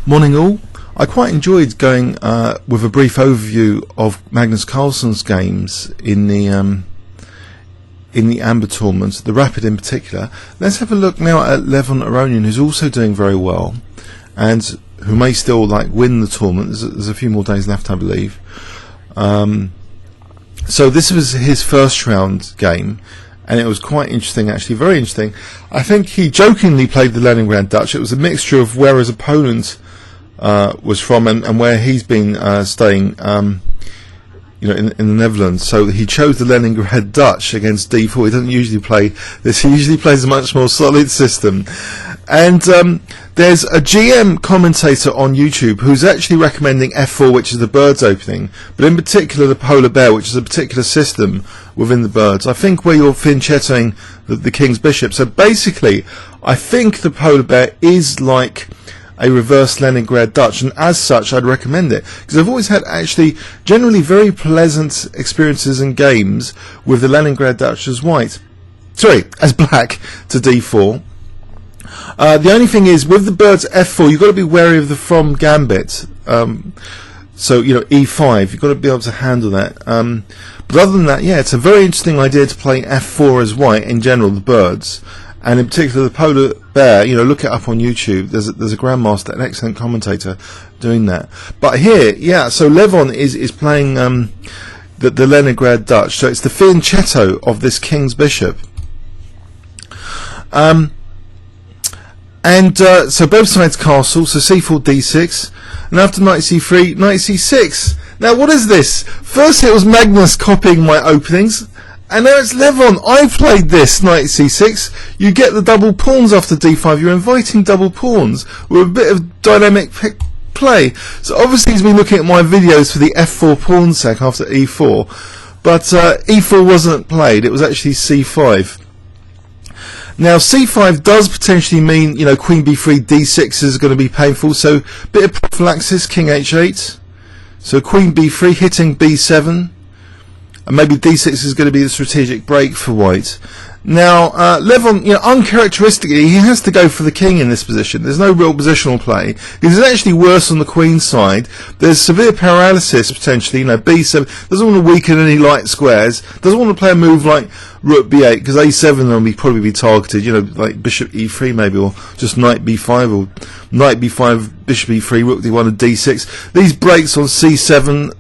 Morning all. I quite enjoyed going with a brief overview of Magnus Carlsen's games in the Amber tournament, the Rapid in particular. Let's have a look now at Levon Aronian, who's also doing very well and who may still win the tournament. There's a few more days left, I believe. So this was his first round game, and it was quite interesting, actually, very interesting. I think he jokingly played the Leningrad Dutch. It was a mixture of where his opponent was from and where he's been staying, in the Netherlands. So he chose the Leningrad Dutch against d4. He doesn't usually play this. He usually plays a much more solid system. And there's a GM commentator on YouTube who's actually recommending f4, which is the bird's opening, but in particular the polar bear, which is a particular system within the birds. I think where you're fianchettoing the king's bishop. So basically, I think the polar bear is like a reverse Leningrad Dutch, and as such I'd recommend it, because I've always had actually generally very pleasant experiences in games with the Leningrad Dutch as black to d4. The only thing is, with the bird's f4, you've got to be wary of the from gambit. So e5, you've got to be able to handle that. But other than that, yeah, it's a very interesting idea to play f4 as white in general, the birds, and in particular the polar bear. Look it up on YouTube. There's a grandmaster, an excellent commentator, doing that. But here, yeah, so Levon is playing the Leningrad Dutch. So it's the fianchetto of this king's bishop. So both sides castle, so c4, d6, and after knight c3, knight c6. Now what is this? First it was Magnus copying my openings, and now it's Levon. I played this, knight c6. You get the double pawns after d5. You're inviting double pawns with a bit of dynamic play. So obviously he's been looking at my videos for the f4 pawn sack after e4, but e4 wasn't played. It was actually c5. Now c5 does potentially mean queen b3, d6 is going to be painful, so bit of prophylaxis, king h8, so queen b3 hitting b7, and maybe d6 is going to be the strategic break for white. Now Levon, uncharacteristically, he has to go for the king in this position. There's no real positional play, because it's actually worse on the queen side. There's severe paralysis potentially. b7 doesn't want to weaken any light squares, doesn't want to play a move like rook b8, because a7 will probably be targeted, like bishop e3 maybe, or just knight b5, or knight b5, bishop e3, rook d1 and d6. These breaks on c7,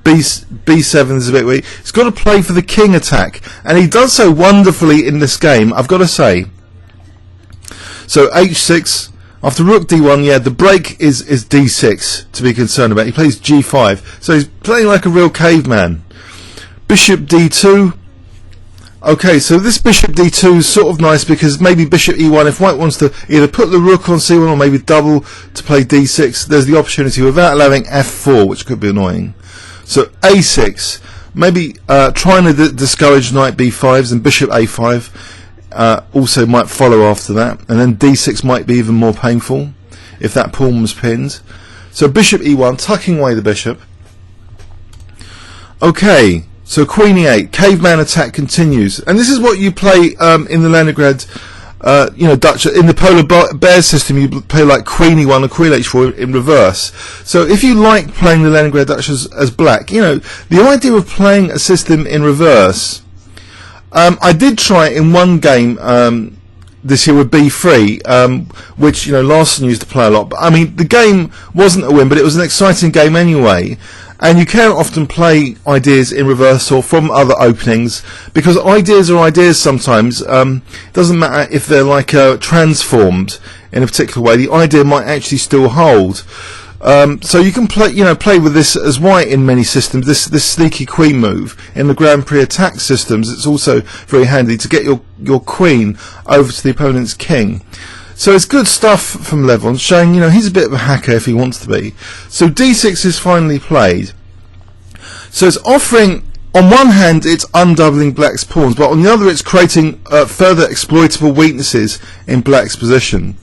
b7 is a bit weak. He's got to play for the king attack, and he does so wonderfully in this game, I've got to say. So h6 after rook d1, yeah, the break is d6 to be concerned about. He plays g5, so he's playing like a real caveman. Bishop d2. Okay, so this bishop d2 is sort of nice, because maybe bishop e1, if white wants to either put the rook on c1 or maybe double to play d6, there's the opportunity without allowing f4, which could be annoying. So a6, maybe trying to discourage knight b5s, and bishop a5 also might follow after that, and then d6 might be even more painful if that pawn was pinned. So bishop e1, tucking away the bishop. Okay, so queen e8, caveman attack continues, and this is what you play in the Leningrad Dutch. In the polar bear system, you play like queen e1 or queen h4 in reverse. So if you like playing the Leningrad Dutch as black, the idea of playing a system in reverse, I did try it in one game this year with b3, which Larson used to play a lot. But I mean, the game wasn't a win, but it was an exciting game anyway. And you can often play ideas in reverse or from other openings, because ideas are ideas sometimes. It doesn't matter if they're transformed in a particular way, the idea might actually still hold. So you can play with this as white in many systems, this sneaky queen move. In the Grand Prix attack systems, it's also very handy to get your queen over to the opponent's king. So it's good stuff from Levon, showing he's a bit of a hacker if he wants to be. So d6 is finally played. So it's offering, on one hand, it's undoubling black's pawns, but on the other, it's creating further exploitable weaknesses in black's position.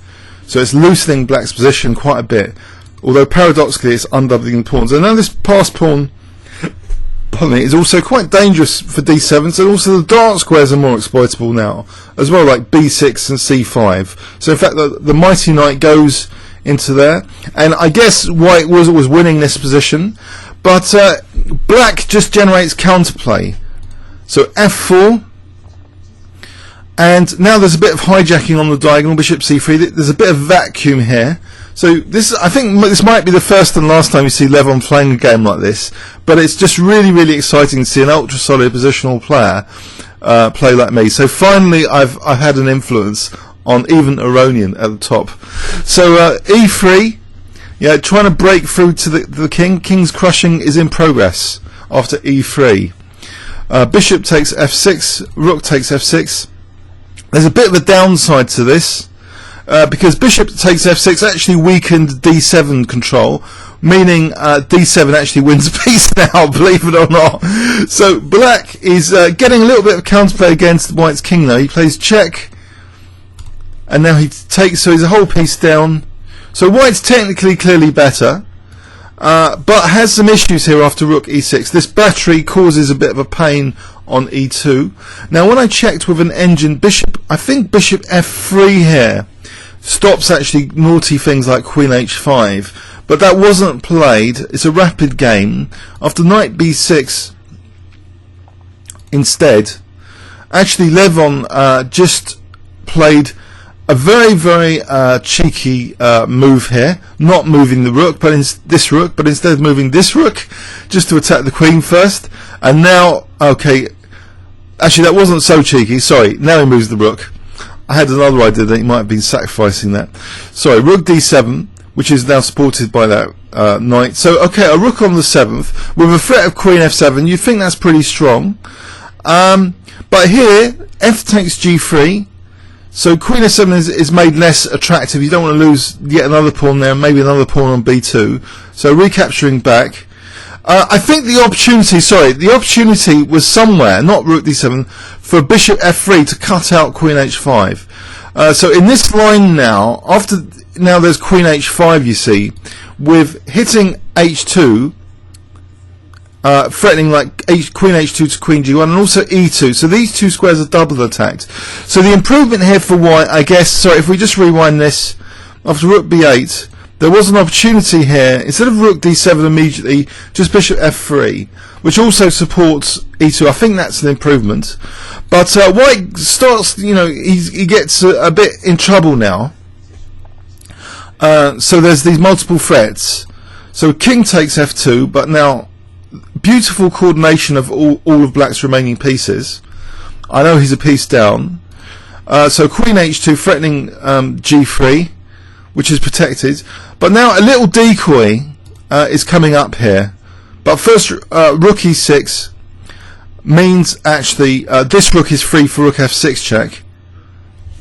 So it's loosening black's position quite a bit, although paradoxically it's undoubling pawns. And now this passed pawn is also quite dangerous for d7, so also the dark squares are more exploitable now as well, like b6 and c5. So in fact the mighty knight goes into there, and I guess white was winning this position, but black just generates counterplay. So f4, and now there's a bit of hijacking on the diagonal, bishop c3. There's a bit of vacuum here. So this, I think this might be the first and last time you see Levon playing a game like this, but it's just really, really exciting to see an ultra solid positional player play like me. So finally I've had an influence on even Aronian at the top. So e3, yeah, trying to break through to the king. King's crushing is in progress after e3. Bishop takes f6, rook takes f6. There's a bit of a downside to this, because bishop takes f6 actually weakened d7 control, meaning d7 actually wins a piece now, believe it or not. So black is getting a little bit of counterplay against white's king now. He plays check, and now he takes, so he's a whole piece down. So white's technically clearly better, but has some issues here after rook e6. This battery causes a bit of a pain on e2. Now when I checked with an engine bishop, I think bishop f3 here stops actually naughty things like queen h5, but that wasn't played. It's a rapid game. After knight b6 instead, actually Levon just played a very, very cheeky move here, not moving the rook, but instead of moving this rook just to attack the queen first. And now, okay, actually that wasn't so cheeky, sorry, now he moves the rook. I had another idea that he might have been sacrificing that. Sorry, rook d7, which is now supported by that knight. So, okay, a rook on the 7th with a threat of queen f7. You'd think that's pretty strong. But here, f takes g3. So queen f7 is made less attractive. You don't want to lose yet another pawn there, maybe another pawn on b2. So recapturing back. I think the opportunity was somewhere, not rook d7, for bishop f3 to cut out queen h5. So in this line now, now there's queen h5, you see, with hitting h2, threatening like queen h2 to queen g1, and also e2. So these two squares are double attacked. So the improvement here for white, I guess, sorry, if we just rewind this, after rook b8, there was an opportunity here, instead of rook d7 immediately, just bishop f3, which also supports e2. I think that's an improvement. But white starts, you know, he gets a bit in trouble now. So there's these multiple threats. So king takes f2, but now beautiful coordination of all of black's remaining pieces. I know he's a piece down. So queen h2 threatening g3, which is protected. But now a little decoy is coming up here. But first, rook e6 means actually this rook is free for rook f6 check.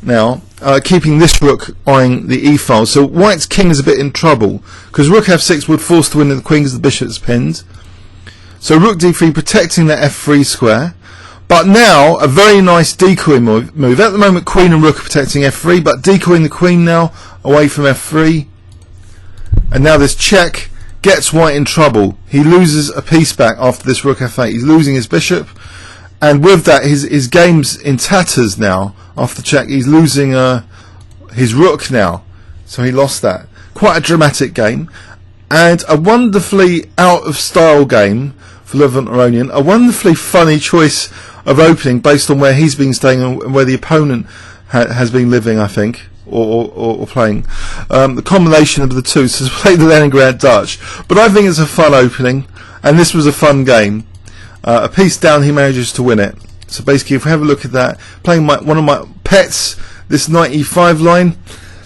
Now, keeping this rook eyeing the e-file. So white's king is a bit in trouble, because rook f6 would force the win of the queen because the bishop's pinned. So rook d3 protecting that f3 square. But now, a very nice decoy move. At the moment, queen and rook are protecting f3, but decoying the queen now away from f3. And now this check gets white in trouble. He loses a piece back after this rook f8. He's losing his bishop. And with that, his game's in tatters now. After check, he's losing his rook now. So he lost that. Quite a dramatic game. And a wonderfully out-of-style game for Levon Aronian. A wonderfully funny choice of opening based on where he's been staying and where the opponent has been living, I think, or playing. The combination of the two, so to play the Leningrad Dutch. But I think it's a fun opening, and this was a fun game. A piece down, he manages to win it. So basically, if we have a look at that, playing one of my pets, this knight e5 line.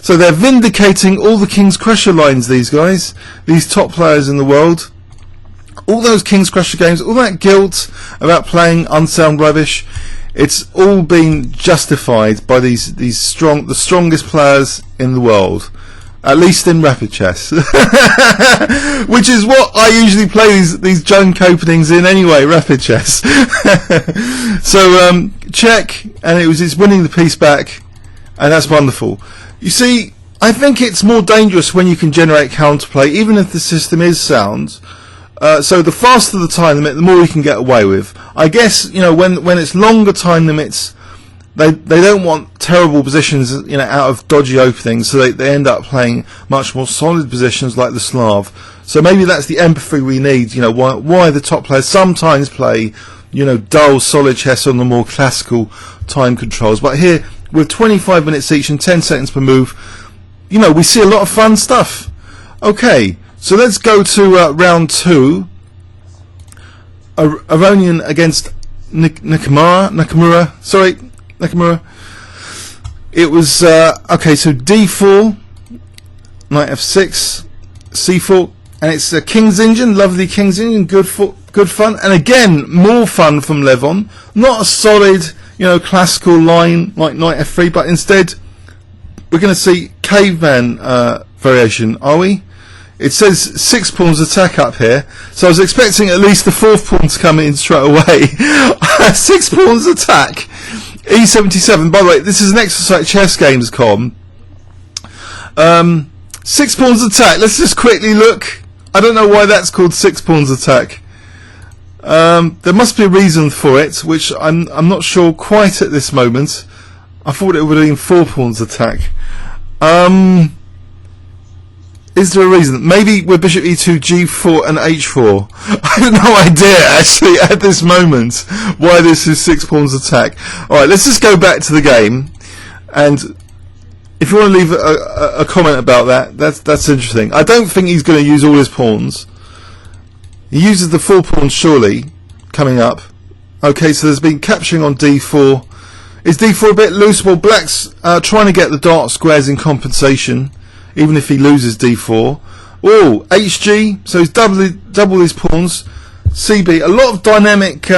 So they're vindicating all the King's Crusher lines, these guys, these top players in the world. All those King's Crusher games, all that guilt about playing unsound rubbish, it's all been justified by the strongest players in the world, at least in rapid chess, which is what I usually play these junk openings in anyway, rapid chess. So check, and it's winning the piece back, and that's wonderful. You see, I think it's more dangerous when you can generate counterplay, even if the system is sound. So the faster the time limit, the more you can get away with. I guess, you know, when it's longer time limits, they don't want terrible positions, you know, out of dodgy openings, so they end up playing much more solid positions like the Slav. So maybe that's the empathy we need, you know, why the top players sometimes play, you know, dull, solid chess on the more classical time controls. But here, with 25 minutes each and 10 seconds per move, you know, we see a lot of fun stuff. Okay, so let's go to round 2. Aronian against Nakamura. It was okay. So d4, knight f6, c4, and it's a King's Indian, lovely King's Indian, good fun, and again more fun from Levon. Not a solid, you know, classical line like knight f3, but instead we're going to see caveman variation, are we? It says 6 pawns attack up here, so I was expecting at least the 4th pawn to come in straight away. 6 pawns attack, e77. By the way, this is an exercise chessgames.com. 6 pawns attack. Let's just quickly look. I don't know why that's called 6 pawns attack. There must be a reason for it, which I'm not sure quite at this moment. I thought it would have been 4 pawns attack. Is there a reason? Maybe with bishop e2, g4 and h4. I have no idea actually at this moment why this is 6 pawns attack. Alright, let's just go back to the game, and if you want to leave a comment about that, that's interesting. I don't think he's going to use all his pawns. He uses the 4 pawns surely coming up. Okay, so there's been capturing on d4. Is d4 a bit loose? Well, black's trying to get the dark squares in compensation, even if he loses d4. Oh, hg, so he's double his pawns. cb, a lot of dynamic,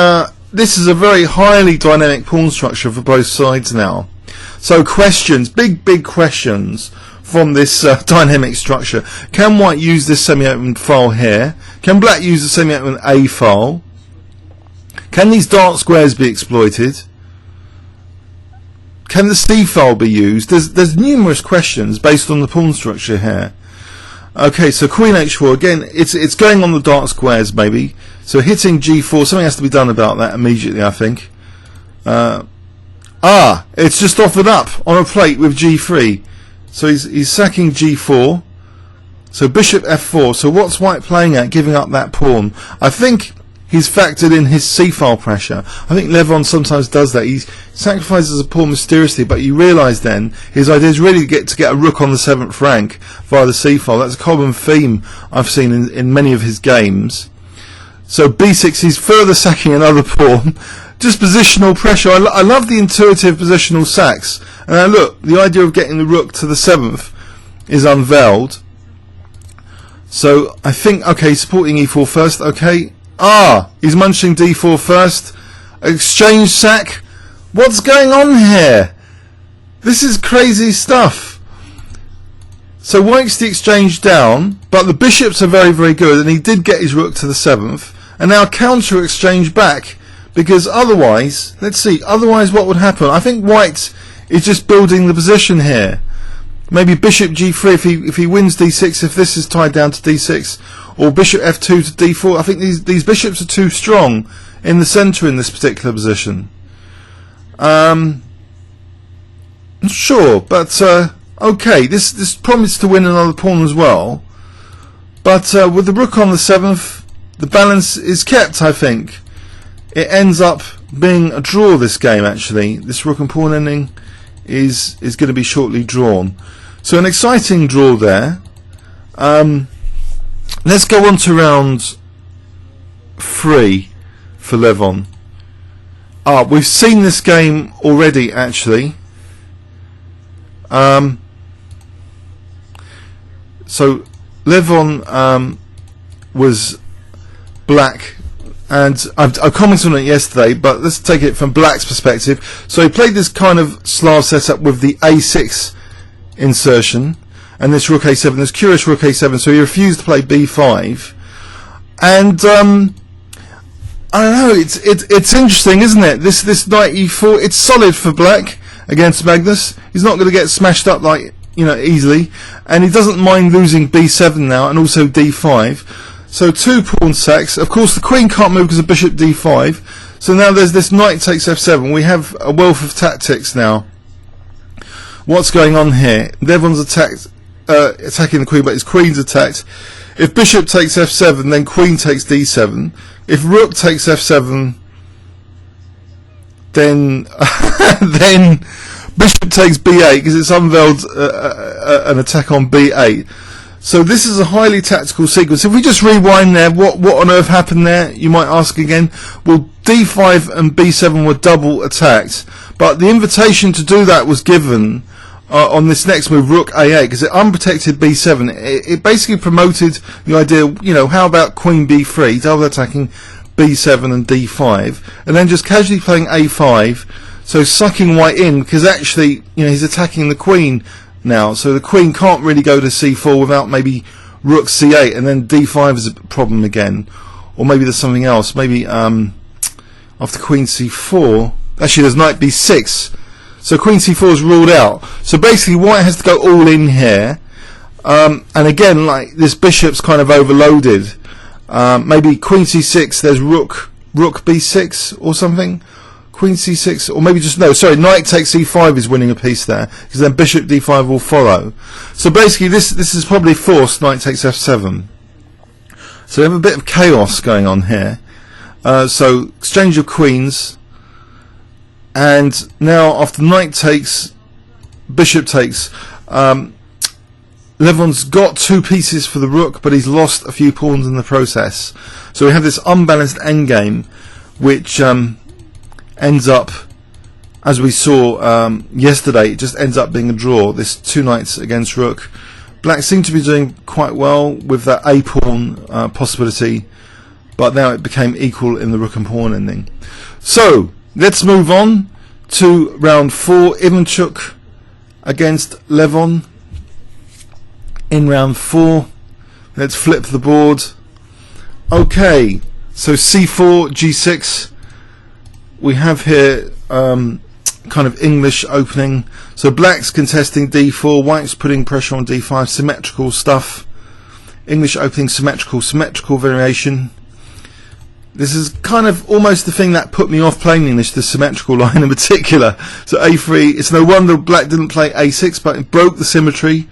this is a very highly dynamic pawn structure for both sides now. So questions, big questions from this dynamic structure. Can white use this semi-open file here? Can black use the semi-open A file? Can these dark squares be exploited? Can the C file be used? There's numerous questions based on the pawn structure here. Okay, so queen h4 again. It's going on the dark squares maybe. So hitting g4. Something has to be done about that immediately, I think. It's just offered up on a plate with g3. So he's sacking g4. So bishop f4. So what's white playing at? Giving up that pawn. I think he's factored in his c-file pressure. I think Levon sometimes does that. He sacrifices a pawn mysteriously, but you realise then his idea is really to get a rook on the 7th rank via the c-file. That's a common theme I've seen in many of his games. So b6, he's further sacking another pawn. Just positional pressure. I love the intuitive positional sacks. And now look, the idea of getting the rook to the 7th is unveiled. So I think, okay, supporting e4 first, okay. He's munching d4 first. Exchange sack. What's going on here? This is crazy stuff. So white's the exchange down, but the bishops are very good, and he did get his rook to the 7th. And now counter exchange back, because otherwise, let's see, otherwise what would happen? I think white is just building the position here. Maybe bishop g3 if he wins d6, if this is tied down to d6, or bishop f2 to d4. I think these bishops are too strong in the centre in this particular position. Not sure, but okay, this promised to win another pawn as well. But with the rook on the 7th, the balance is kept, I think. It ends up being a draw, this game actually. This rook and pawn ending is going to be shortly drawn. So an exciting draw there. Let's go on to round 3 for Levon. We've seen this game already actually. So Levon was black, and I commented on it yesterday, but let's take it from black's perspective. So he played this kind of Slav setup with the a6 insertion and this rook a7, this curious rook a7, so he refused to play b5. And I don't know, it's interesting, isn't it? This knight e4, it's solid for black against Magnus. He's not going to get smashed up like, you know, easily, and he doesn't mind losing b7 now, and also d5. So 2 pawn sacks. Of course the queen can't move because of bishop d5, So now there's this knight takes f7. We have a wealth of tactics now. What's going on here? Levon's attacking the queen, but his queen's attacked. If bishop takes f7, then queen takes d7. If rook takes f7, then then bishop takes b8, because it's unveiled an attack on b8. So this is a highly tactical sequence. If we just rewind there, what on earth happened there? You might ask again. Well, d5 and b7 were double attacked, but the invitation to do that was given on this next move, rook a8, because it unprotected b7. It basically promoted the idea, you know, how about queen b3, double attacking b7 and d5, and then just casually playing a5, so sucking white in, because actually, you know, he's attacking the queen now, so the queen can't really go to c4 without maybe rook c8, and then d5 is a problem again. Or maybe there's something else. Maybe after queen c4, actually there's knight b6, so queen c4 is ruled out. So basically white has to go all in here, and again, like, this bishop's kind of overloaded. Maybe queen c6, there's rook b6 or something. Queen c6, or maybe just, no, sorry, knight takes e5 is winning a piece there, because then bishop d5 will follow. So basically this is probably forced knight takes f7. So we have a bit of chaos going on here. So exchange of queens, and now after knight takes, bishop takes, Levon's got two pieces for the rook, but he's lost a few pawns in the process. So we have this unbalanced endgame, which ends up, as we saw yesterday, it just ends up being a draw. This two knights against rook. Black seem to be doing quite well with that a pawn possibility, but now it became equal in the rook and pawn ending. So let's move on to round 4. Ivanchuk against Levon in round 4. Let's flip the board. Okay, so c4, g6. We have here kind of English opening. So black's contesting d4, white's putting pressure on d5, symmetrical stuff. English opening, symmetrical variation. This is kind of almost the thing that put me off playing English, the symmetrical line in particular. So a3, it's no wonder black didn't play a6, but it broke the symmetry,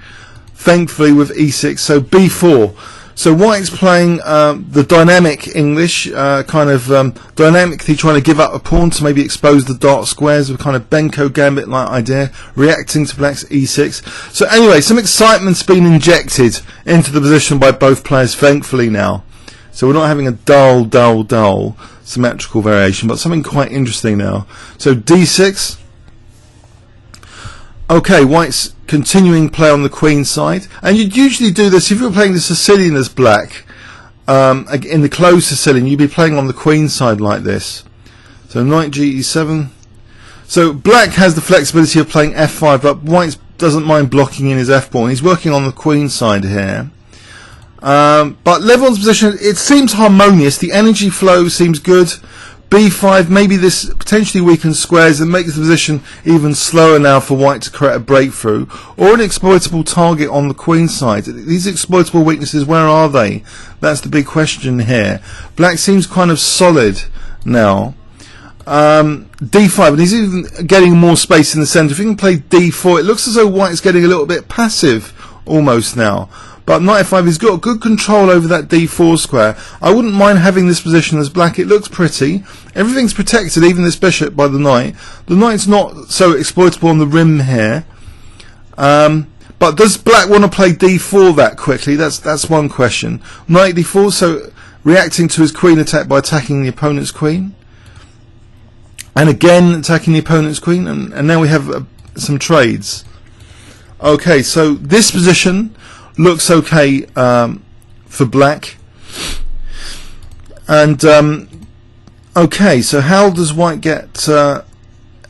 thankfully, with e6. So b4. So white's playing the dynamic English, dynamically trying to give up a pawn to maybe expose the dark squares, with kind of Benko gambit-like idea, reacting to black's e6. So anyway, some excitement's been injected into the position by both players, thankfully now. So we're not having a dull symmetrical variation, but something quite interesting now. So d6. Okay, white's continuing play on the queen side, and you'd usually do this if you were playing the Sicilian as black. In the closed Sicilian, you'd be playing on the queen side like this. So knight ge7. So black has the flexibility of playing f5, but white doesn't mind blocking in his f pawn. He's working on the queen side here. But Levon's position, it seems harmonious. The energy flow seems good. b5, maybe this potentially weakens squares and makes the position even slower now for white to create a breakthrough, or an exploitable target on the queen side. These exploitable weaknesses, where are they? That's the big question here. Black seems kind of solid now. d5, and he's even getting more space in the centre. If he can play d4, it looks as though white's getting a little bit passive almost now. But knight f5, he's got good control over that d4 square. I wouldn't mind having this position as black. It looks pretty. Everything's protected, even this bishop, by the knight. The knight's not so exploitable on the rim here. But does black want to play d4 that quickly? That's one question. Knight d4, so reacting to his queen attack by attacking the opponent's queen. And again attacking the opponent's queen. And now we have some trades. Okay, so this position looks okay for black. And okay, so how does white get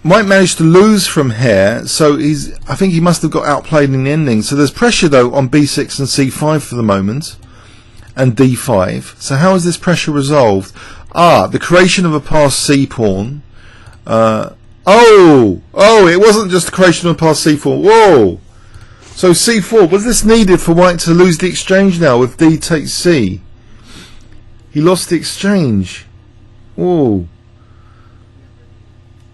white managed to lose from here, so I think he must have got outplayed in the ending. So there's pressure though on b6 and c5 for the moment, and d5. So how is this pressure resolved? The creation of a passed c pawn. Oh, it wasn't just the creation of a passed c pawn. Whoa. So c4, was this needed for white to lose the exchange now with d takes c? He lost the exchange. Whoa.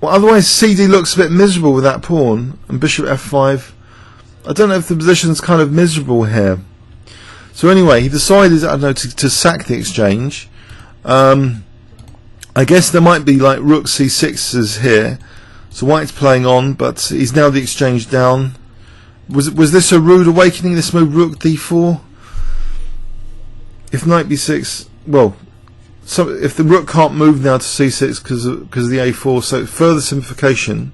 Well, otherwise CD looks a bit miserable with that pawn, and bishop f5. I don't know if the position's kind of miserable here. So anyway, he decided, I don't know, to sack the exchange. I guess there might be like rook c6s here. So white's playing on, but he's now the exchange down. Was this a rude awakening, this move, rook d4? If knight b6, well, so if the rook can't move now to c6 because of the a4, so further simplification.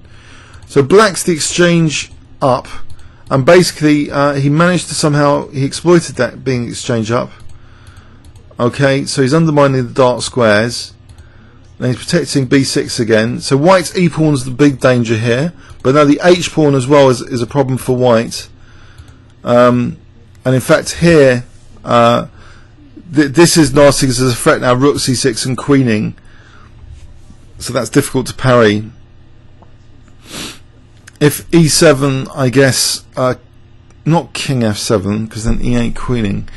So black's the exchange up, and basically he managed to somehow, he exploited that being exchange up. Okay, so he's undermining the dark squares. Then he's protecting b6 again. So white's e-pawn's the big danger here, but now the h-pawn as well is a problem for white. And in fact here, this is nasty because there's a threat now, rook c6 and queening. So that's difficult to parry. If e7, I guess, not king f7, because then e8 queening.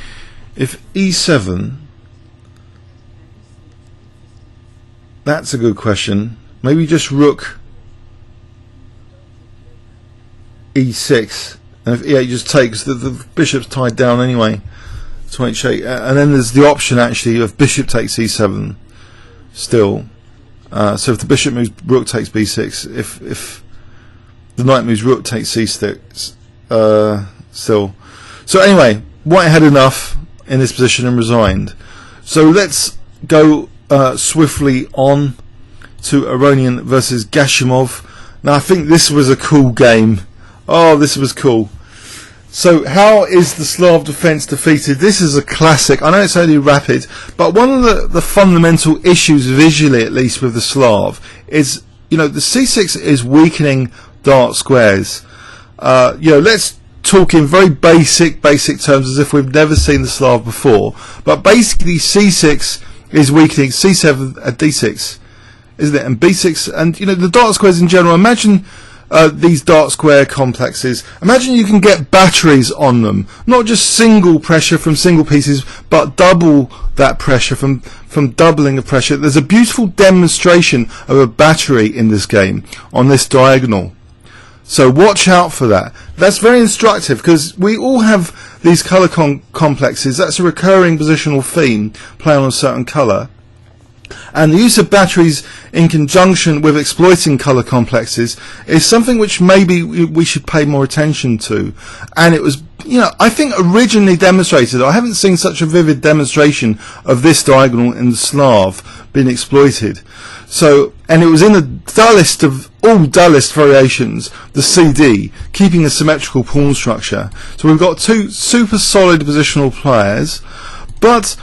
If e7, that's a good question. Maybe just rook e6, and if e8 just takes, the bishop's tied down anyway to h8, and then there's the option actually of bishop takes e7 still. So if the bishop moves, rook takes b6. If the knight moves, rook takes c6 still. So anyway, white had enough in this position and resigned. So let's go swiftly on to Aronian versus Gashimov. Now I think this was a cool game. Oh, this was cool. So how is the Slav defense defeated? This is a classic. I know it's only rapid, but one of the fundamental issues, visually at least, with the Slav is, you know, the c6 is weakening dark squares. You know, let's talk in very basic terms as if we've never seen the Slav before. But basically c6 is weakening c7 and d6, isn't it? And b6, and you know, the dark squares in general. Imagine these dark square complexes. Imagine you can get batteries on them, not just single pressure from single pieces, but double that pressure from doubling of pressure. There's a beautiful demonstration of a battery in this game on this diagonal. So watch out for that. That's very instructive because we all have these colour complexes. That's a recurring positional theme, playing on a certain colour. And the use of batteries in conjunction with exploiting colour complexes is something which maybe we should pay more attention to. And it was, you know, I think originally demonstrated. I haven't seen such a vivid demonstration of this diagonal in the Slav being exploited. So, and it was in the dullest of all dullest variations, the CD, keeping a symmetrical pawn structure. So we've got two super solid positional players, but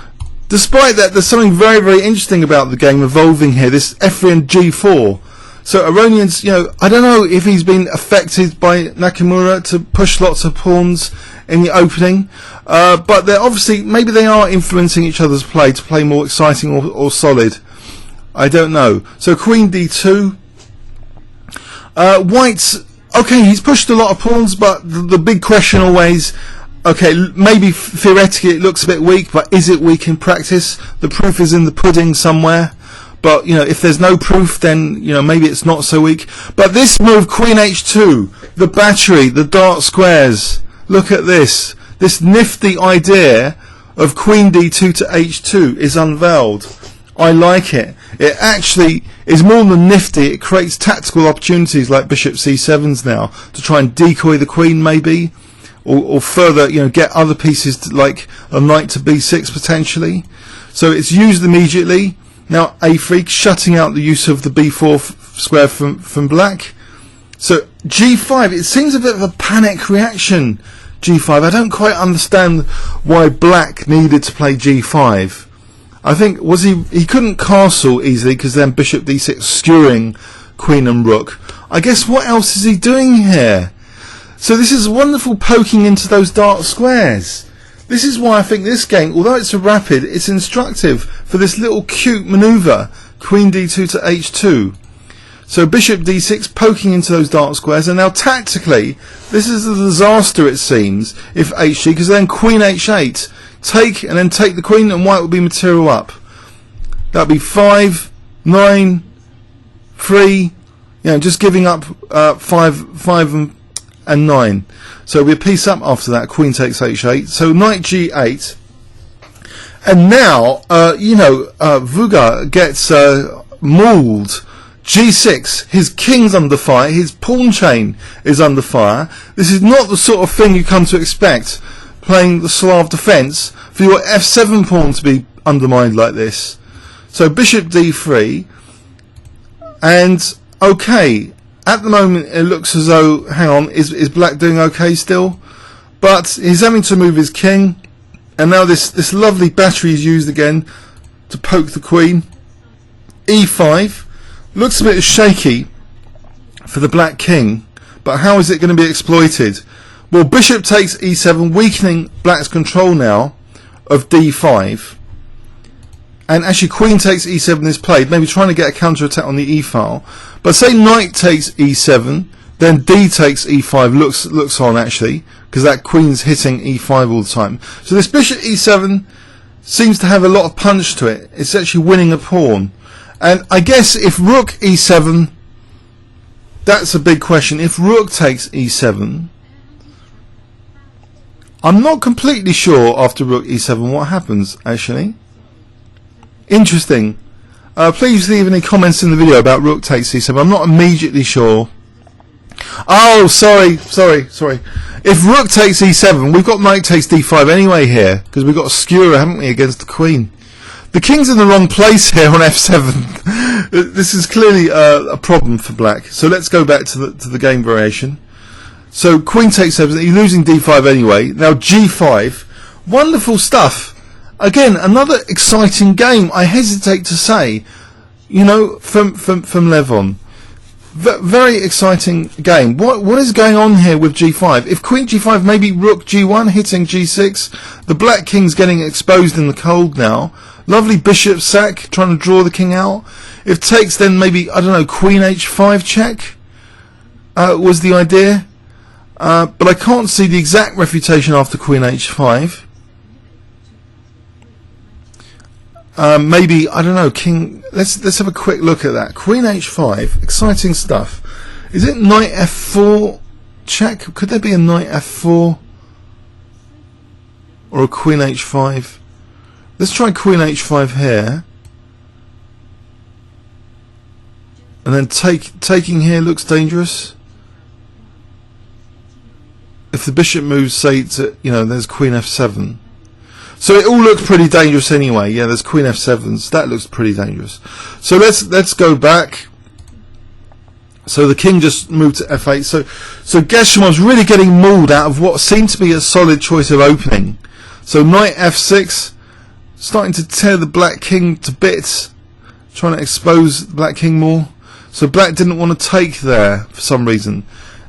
despite that, there's something very, very interesting about the game evolving here, this F3 G4. So Aronian's, you know, I don't know if he's been affected by Nakamura to push lots of pawns in the opening, but they're obviously, maybe they are influencing each other's play to play more exciting or solid. I don't know. So Queen D2. White's, okay, he's pushed a lot of pawns, but the big question always, okay, maybe theoretically it looks a bit weak, but is it weak in practice? The proof is in the pudding somewhere. But, you know, if there's no proof, then, you know, maybe it's not so weak. But this move, Queen H2, the battery, the dark squares, look at this. This nifty idea of Queen D2 to H2 is unveiled. I like it. It actually is more than nifty. It creates tactical opportunities like Bishop C7's now to try and decoy the Queen, maybe. Or further, you know, get other pieces to, like a knight to b6 potentially. So it's used immediately. Now A3, shutting out the use of the b4 square from black. So G5, it seems a bit of a panic reaction, G5. I don't quite understand why black needed to play G5. I think, was he couldn't castle easily because then bishop d6 skewering queen and rook. I guess what else is he doing here? So this is wonderful poking into those dark squares. This is why I think this game, although it's a rapid, it's instructive for this little cute manoeuvre, Queen D2 to H2. So Bishop D6 poking into those dark squares, and now tactically, this is a disaster it seems, if H2, because then Queen H8, take, and then take the Queen, and white will be material up. That'll be 5, 9, 3, you just giving up 5 and 9. So we piece up after that. Queen takes h8. So knight g8. And now, Vuga gets mauled. G6, his king's under fire, his pawn chain is under fire. This is not the sort of thing you come to expect playing the Slav defence for your f7 pawn to be undermined like this. So bishop d3, and okay, at the moment it looks as though, hang on, is black doing okay still? But he's having to move his king, and now this lovely battery is used again to poke the queen. e5. Looks a bit shaky for the black king, but how is it going to be exploited? Well, bishop takes e7, weakening black's control now of d5. And actually queen takes e7 is played, maybe trying to get a counter-attack on the e file. But say knight takes e7, then d takes e5 looks on actually, because that queen's hitting e5 all the time. So this bishop e7 seems to have a lot of punch to it. It's actually winning a pawn. And I guess if rook e7, that's a big question. If rook takes e7, I'm not completely sure after rook e7 what happens, actually. Interesting. Please leave any comments in the video about rook takes e7. I'm not immediately sure. Oh, sorry. If rook takes e7, we've got knight takes d5 anyway here, because we've got a skewer, haven't we, against the queen. The king's in the wrong place here on f7. This is clearly a problem for black. So let's go back to the game variation. So queen takes 7. You're losing d5 anyway. Now g5. Wonderful stuff. Again, another exciting game. I hesitate to say, from Levon. Very exciting game. What is going on here with g5? If queen g5, maybe rook g1 hitting g6. The black king's getting exposed in the cold now. Lovely bishop sack, trying to draw the king out. If takes, then maybe, I don't know, queen h5 check was the idea. But I can't see the exact refutation after queen h5. Maybe, I don't know, king. Let's have a quick look at that. Queen h5, exciting stuff. Is it knight f4 check? Could there be a knight f4 or a queen h5? Let's try queen h5 here, and then taking here looks dangerous. If the bishop moves, say to, there's queen f7. So it all looks pretty dangerous anyway. Yeah, there's queen f7s. That looks pretty dangerous. So let's go back. So the king just moved to f8. So Geshemov's really getting mauled out of what seemed to be a solid choice of opening. So knight f6, starting to tear the black king to bits, trying to expose the black king more. So black didn't want to take there for some reason.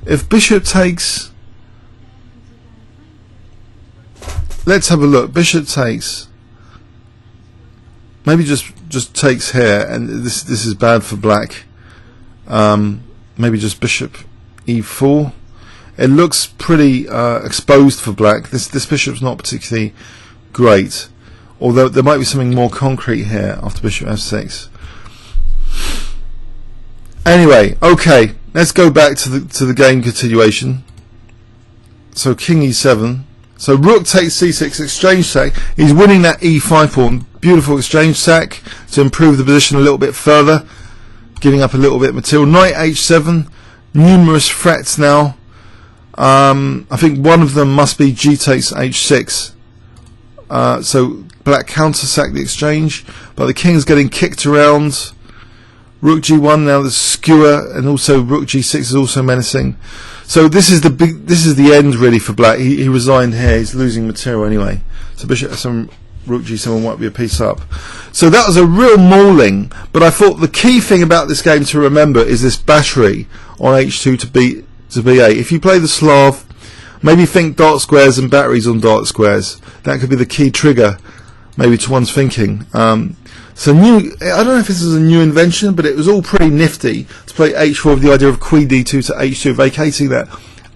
If bishop takes, let's have a look. Bishop takes. Maybe just takes here, and this is bad for black. Maybe just bishop e4. It looks pretty exposed for black. This bishop's not particularly great, although there might be something more concrete here after bishop f6. Anyway, okay, let's go back to the game continuation. So king e7. So rook takes c6, exchange sack. He's winning that e5 pawn. Beautiful exchange sack to improve the position a little bit further, giving up a little bit of material. Knight h7, numerous threats now. I think one of them must be g takes h6. So black counter sack the exchange, but the king's getting kicked around. Rook g1 now, the skewer, and also rook g6 is also menacing. So this is the end really for black. He resigned here. He's losing material anyway. So bishop f7, rook g7 might be a piece up. So that was a real mauling. But I thought the key thing about this game to remember is this battery on h2 to b8. If you play the Slav, maybe think dark squares and batteries on dark squares. That could be the key trigger, maybe, to one's thinking. So I don't know if this is a new invention, but it was all pretty nifty to play h4 with the idea of queen d2 to h2, vacating that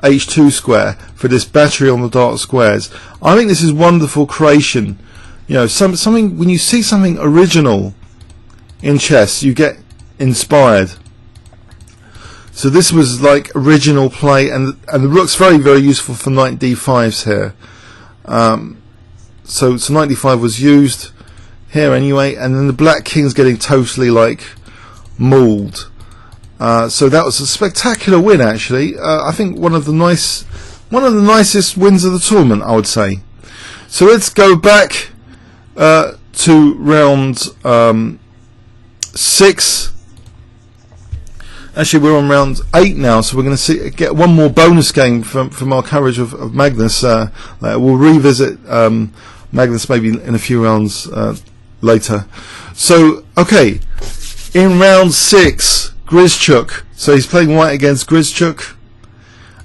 h2 square for this battery on the dark squares. I think this is wonderful creation. Something, when you see something original in chess, you get inspired. So this was like original play, and the rook's very, very useful for knight d5s here. So knight d5 was used here anyway, and then the black king's getting totally like mauled. So that was a spectacular win, actually. I think one of the nicest wins of the tournament, I would say. So let's go back to round 6. Actually, we're on round 8 now, so we're going to get one more bonus game from our coverage of Magnus. We'll revisit Magnus maybe in a few rounds later. So, okay, in round 6, Grischuk. So he's playing white against Grischuk,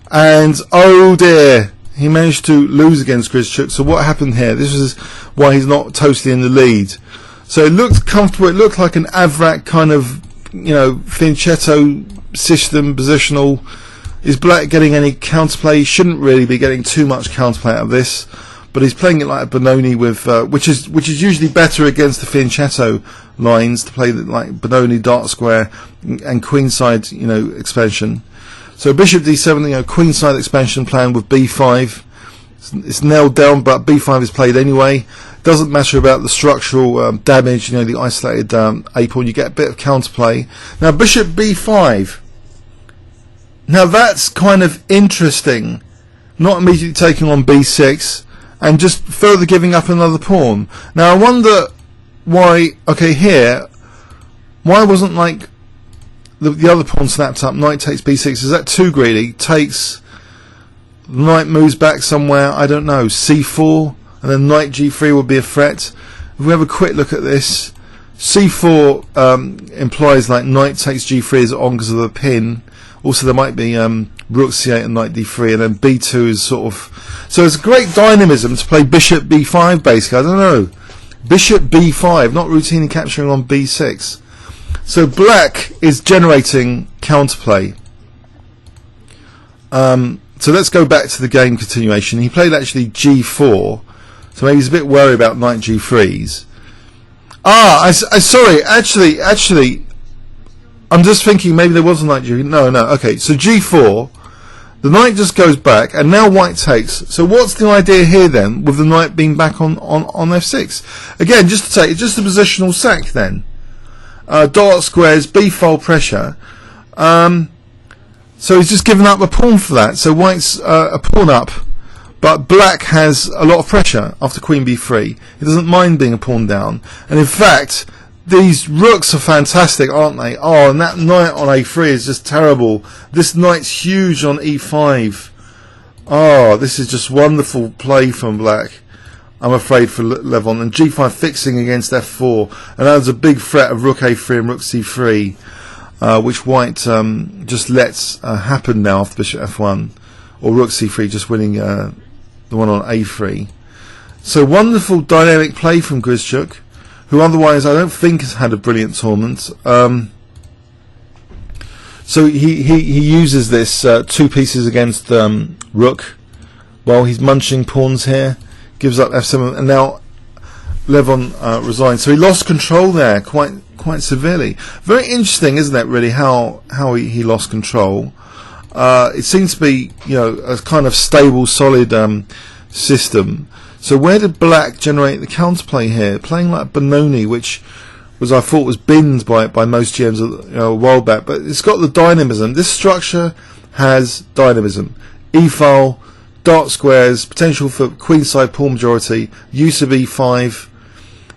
and oh dear, he managed to lose against Grischuk. So what happened here? This is why he's not totally in the lead. So it looked comfortable. It looked like an Avrak kind of, fianchetto system, positional. Is black getting any counterplay? He shouldn't really be getting too much counterplay out of this, but he's playing it like a Benoni with, which is usually better against the fianchetto lines, to play like Benoni, dark square, and queenside, expansion. So bishop d7, queenside expansion plan with b5. It's nailed down, but b5 is played anyway. Doesn't matter about the structural damage, the isolated a pawn. You get a bit of counterplay. Now bishop b5. Now that's kind of interesting. Not immediately taking on b6 and just further giving up another pawn. Now I wonder why. Okay, here, why wasn't like the other pawn snapped up? Knight takes b6. Is that too greedy? Takes. Knight moves back somewhere. I don't know. c4. And then knight g3 would be a threat. If we have a quick look at this, c4 implies like knight takes g3 is on because of the pin. Also there might be rook c8 and knight d3, and then b2 is sort of... So it's a great dynamism to play bishop b5 basically. I don't know. Bishop b5, not routinely capturing on b6. So black is generating counterplay. So let's go back to the game continuation. He played actually g4. So maybe he's a bit worried about knight g3s. Sorry, actually, I'm just thinking maybe there was a knight g3. No, okay, so g4, the knight just goes back, and now white takes. So what's the idea here then, with the knight being back on f6? Again, just to take, it's just a positional sack then. Dark squares, b-file pressure. So he's just given up a pawn for that. So white's a pawn up. But black has a lot of pressure after queen b3. He doesn't mind being a pawn down. And in fact, these rooks are fantastic, aren't they? Oh, and that knight on a3 is just terrible. This knight's huge on e5. Oh, this is just wonderful play from black, I'm afraid, for Levon. And g5 fixing against f4. And that's a big threat of rook a3 and rook c3, which white just lets happen now after bishop f1. Or rook c3 just winning the one on a3. So wonderful dynamic play from Grischuk, who otherwise I don't think has had a brilliant tournament. So he uses this 2 pieces against rook while he's munching pawns here, gives up f7, and now Levon resigns. So he lost control there quite severely. Very interesting, isn't it, really, how he lost control. It seems to be, a kind of stable, solid system. So where did black generate the counterplay here? Playing like Benoni, which I thought was binned by most GMs a while back, but it's got the dynamism. This structure has dynamism. E-file, dark squares, potential for queenside pawn majority, use of e5,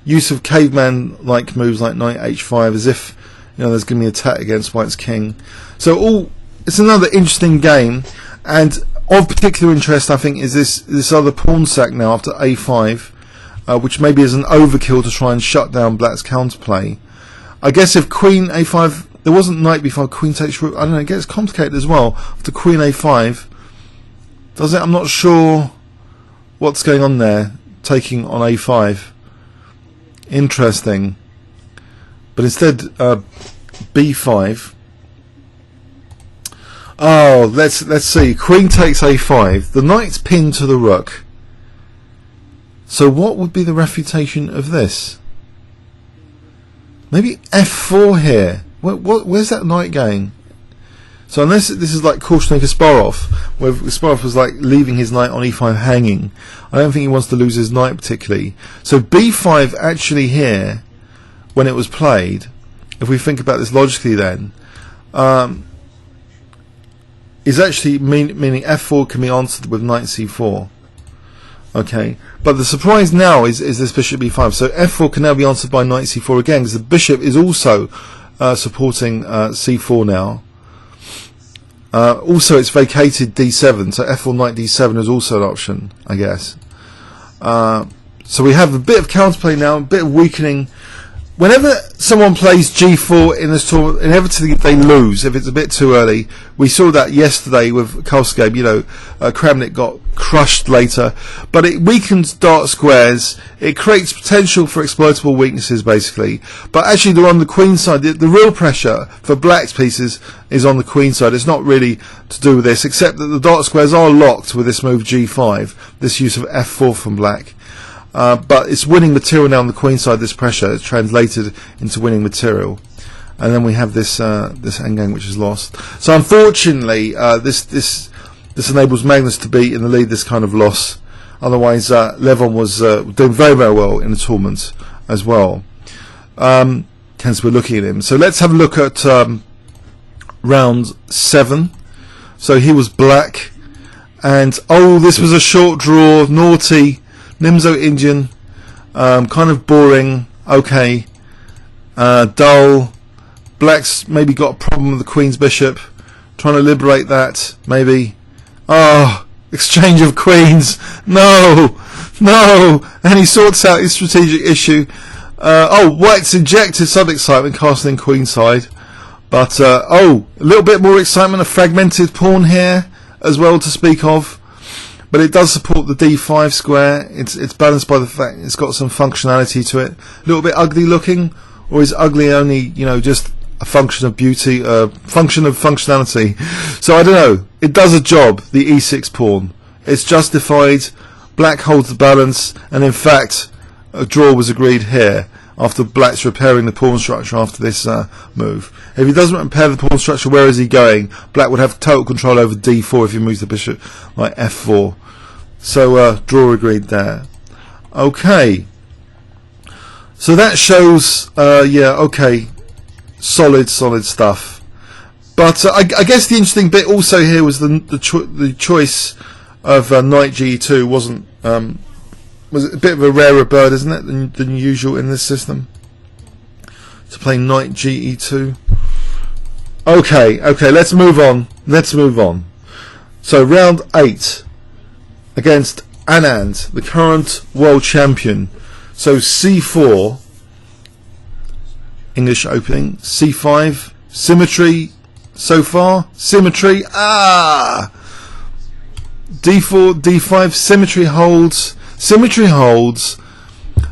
use of caveman-like moves like knight h5, as if there's going to be an attack against white's king. So it's another interesting game, and of particular interest, I think, is this other pawn sack now after a5, which maybe is an overkill to try and shut down black's counterplay. I guess if queen a5, there wasn't knight b5, queen takes rook. I don't know. It gets complicated as well after queen a5. Does it? I'm not sure what's going on there. Taking on a5. Interesting. But instead, b5. Oh, let's see. Queen takes a5. The knight's pinned to the rook. So what would be the refutation of this? Maybe f4 here. Where's that knight going? So unless this is like cautioning Kasparov, where Kasparov was like leaving his knight on e5 hanging, I don't think he wants to lose his knight particularly. So b5 actually here, when it was played, if we think about this logically then, is actually meaning f4 can be answered with knight c4. Okay, but the surprise now is this bishop b5. So f4 can now be answered by knight c4 again, because the bishop is also supporting c4 now. Also, it's vacated d7, so f4 knight d7 is also an option, I guess. So we have a bit of counterplay now, a bit of weakening. Whenever someone plays g4 in this tournament, inevitably they lose if it's a bit too early. We saw that yesterday with Kohlschreiber. You know, Kramnik got crushed later, but it weakens dark squares. It creates potential for exploitable weaknesses, basically. But actually, they're on the queen side. The real pressure for black's pieces is on the queen side. It's not really to do with this, except that the dark squares are locked with this move g5, this use of f4 from black. But it's winning material now on the queen side. This pressure is translated into winning material, and then we have this endgame which is lost. So unfortunately, this enables Magnus to be in the lead. This kind of loss. Otherwise, Levon was doing very well in the tournament as well. Hence, we're looking at him. So let's have a look at round 7. So he was black, and this was a short draw. Naughty. Nimzo Indian, kind of boring, okay, dull. Black's maybe got a problem with the Queen's bishop, trying to liberate that, maybe. Exchange of queens, no, and he sorts out his strategic issue. White's injected some excitement, castling queenside, but, a little bit more excitement, a fragmented pawn here, as well to speak of. But it does support the d5 square. It's balanced by the fact it's got some functionality to it. A little bit ugly looking, or is ugly only, just a function of beauty, function of functionality? So I don't know. It does a job, the e6 pawn. It's justified. Black holds the balance, and in fact, a draw was agreed here after Black's repairing the pawn structure after this move. If he doesn't repair the pawn structure, where is he going? Black would have total control over d4 if he moves the bishop like f4. So draw agreed there. Okay. So that shows, solid stuff. But I guess the interesting bit also here was the choice of knight g2 wasn't. Was a bit of a rarer bird, isn't it, than usual in this system, to play knight ge2. Okay, let's move on. So round 8 against Anand, the current world champion. So c4, English opening, c5, symmetry so far, symmetry, d4, d5, symmetry holds,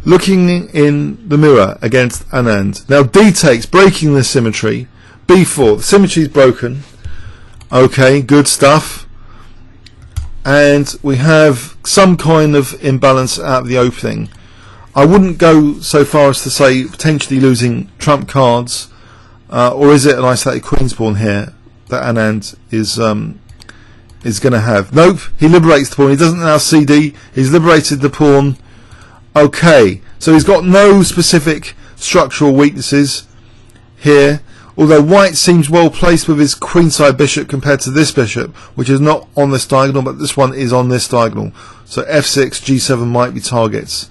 looking in the mirror against Anand. Now d takes, breaking the symmetry, b4, the symmetry is broken. Okay, good stuff. And we have some kind of imbalance out of the opening. I wouldn't go so far as to say potentially losing trump cards, or is it an isolated queen's pawn here that Anand is going to have? Nope, he liberates the pawn. He doesn't now CD. He's liberated the pawn. Okay, so he's got no specific structural weaknesses here, although white seems well placed with his queenside bishop compared to this bishop, which is not on this diagonal, but this one is on this diagonal. So f6, g7 might be targets.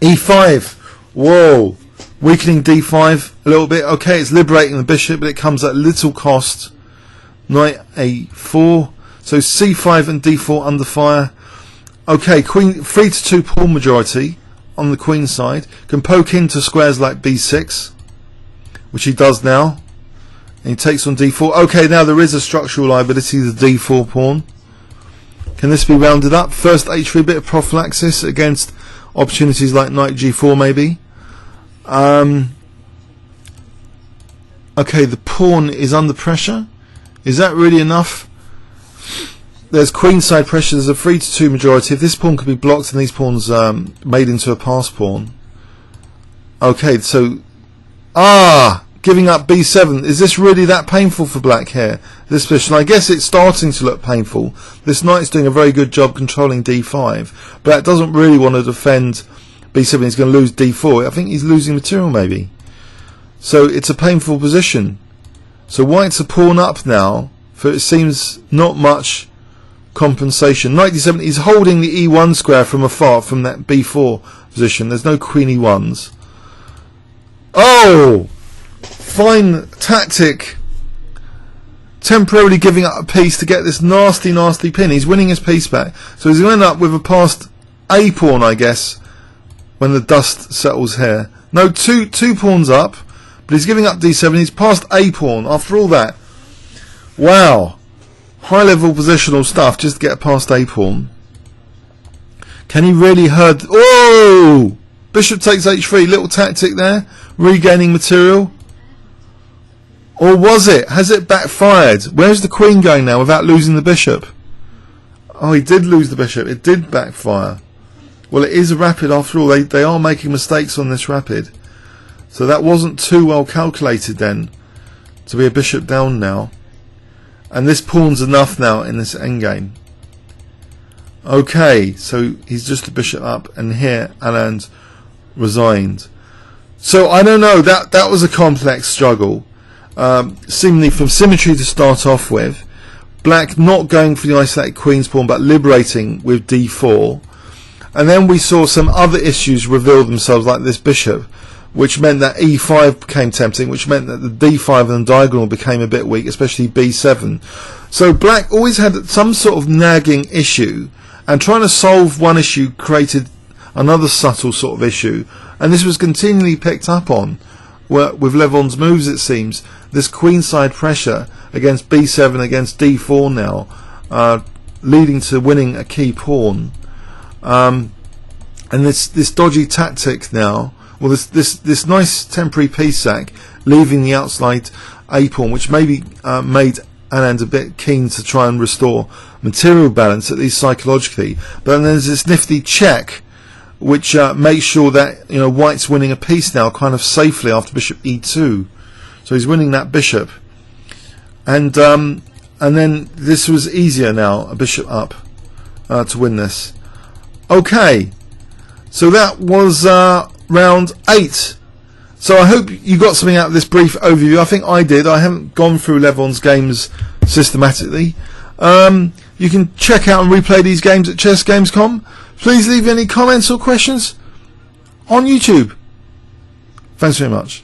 e5, whoa, weakening d5 a little bit. Okay, it's liberating the bishop, but it comes at little cost. Knight a4, so c5 and d4 under fire. Okay, queen 3-2 pawn majority on the queen side. Can poke into squares like b6, which he does now, and he takes on d4. Okay, now there is a structural liability, the d4 pawn. Can this be rounded up? First h3, bit of prophylaxis against opportunities like knight g4 maybe. Okay, the pawn is under pressure. Is that really enough? There's queenside pressure. There's a 3-2 majority. If this pawn could be blocked and these pawns made into a pass pawn. Okay, so giving up b7. Is this really that painful for black here, this position? I guess it's starting to look painful. This knight's doing a very good job controlling d5, but it doesn't really want to defend b7. He's going to lose d4. I think he's losing material maybe. So it's a painful position. So white's a pawn up now, for it seems not much compensation. Knight d7, he's holding the e1 square from afar from that b4 position. There's no queen e1s. Oh! Fine tactic. Temporarily giving up a piece to get this nasty, nasty pin. He's winning his piece back. So he's going to end up with a passed a pawn, I guess, when the dust settles here. No, two pawns up, but he's giving up d7. He's passed a pawn after all that. Wow. High level positional stuff just to get past a pawn. Can he really hurt? Oh! Bishop takes h3. Little tactic there. Regaining material. Or was it? Has it backfired? Where's the queen going now without losing the bishop? Oh, he did lose the bishop. It did backfire. Well, it is a rapid after all. They are making mistakes on this rapid. So that wasn't too well calculated then to be a bishop down now. And this pawn's enough now in this endgame. Okay, so he's just a bishop up, and here Anand resigned. So I don't know, that was a complex struggle. Seemingly from symmetry to start off with. Black not going for the isolated queen's pawn but liberating with d4. And then we saw some other issues reveal themselves, like this bishop, which meant that e5 became tempting, which meant that the d5 and the diagonal became a bit weak, especially b7. So black always had some sort of nagging issue, and trying to solve one issue created another subtle sort of issue, and this was continually picked up on with Levon's moves, it seems. This queenside pressure against b7, against d4 now, leading to winning a key pawn. And this dodgy tactic now, well, this nice temporary piece sack, leaving the outside a pawn, which maybe made Anand a bit keen to try and restore material balance, at least psychologically. But then there's this nifty check, which makes sure that white's winning a piece now, kind of safely after bishop e2. So he's winning that bishop, and then this was easier now, a bishop up, to win this. Okay, so that was round 8. So I hope you got something out of this brief overview. I think I did. I haven't gone through Levon's games systematically. You can check out and replay these games at chessgames.com. Please leave any comments or questions on YouTube. Thanks very much.